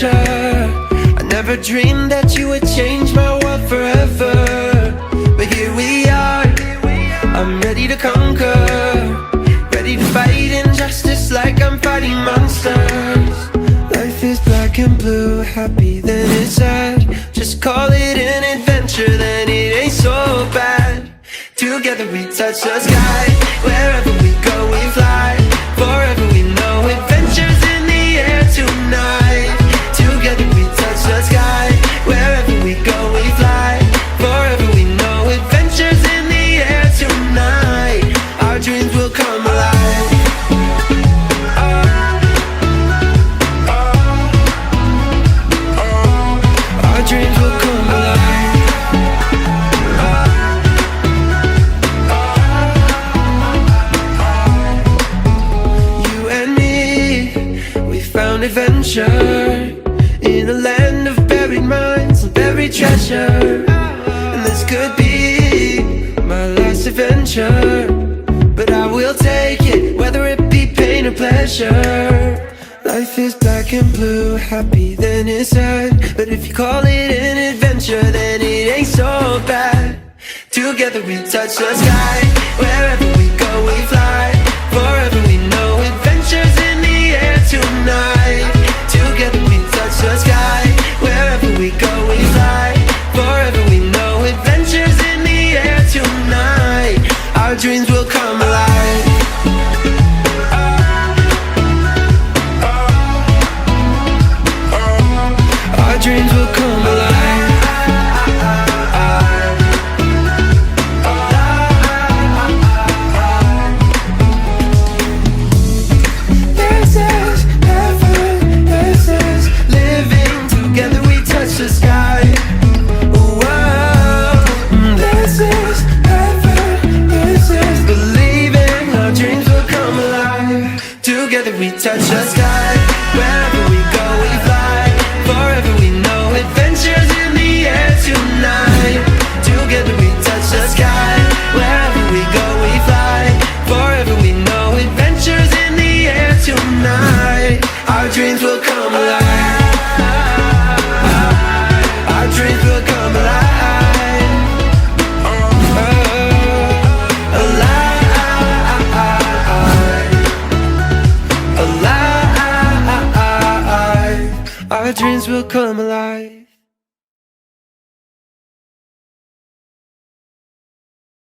adventure. I never dreamed that you would change my world forever, but here we are. I'm ready to conquer, ready to fight injustice like I'm fighting monsters. Life is black and blue, happy then it's sad. Just call it an adventure, then it ain't so bad. Together we touch the sky, wherever we go we fly. Forever we know adventures in the air tonight. Together we touch the sky, wherever we go we fly. Forever we know adventures in the air tonight. Our dreams will come alive. Our dreams will come alive. You and me, we found adventure in a land of buried mines and buried treasure. And this could be my last adventure, but I will take it, whether it be pain or pleasure. Life is black and blue, happy then it's sad. But if you call it an adventure, then it ain't so bad. Together we touch the sky, wherever we go we fly. Forever we know adventures in the air tonight. Together we touch the sky, wherever we go we fly. Forever we know adventures in the air tonight. Our dreams will come alive. Our dreams will come alive. This is heaven, this is living. Together we touch the sky. Whoa. This is heaven, this is believing. Our dreams will come alive. Together we touch the sky, wherever we go we fly. Forever we know adventures in the air tonight. Together we touch the sky, wherever we go we fly. Forever we know adventures in the air tonight. Our dreams will come alive. Our dreams will come alive. Alive. Our dreams will come alive.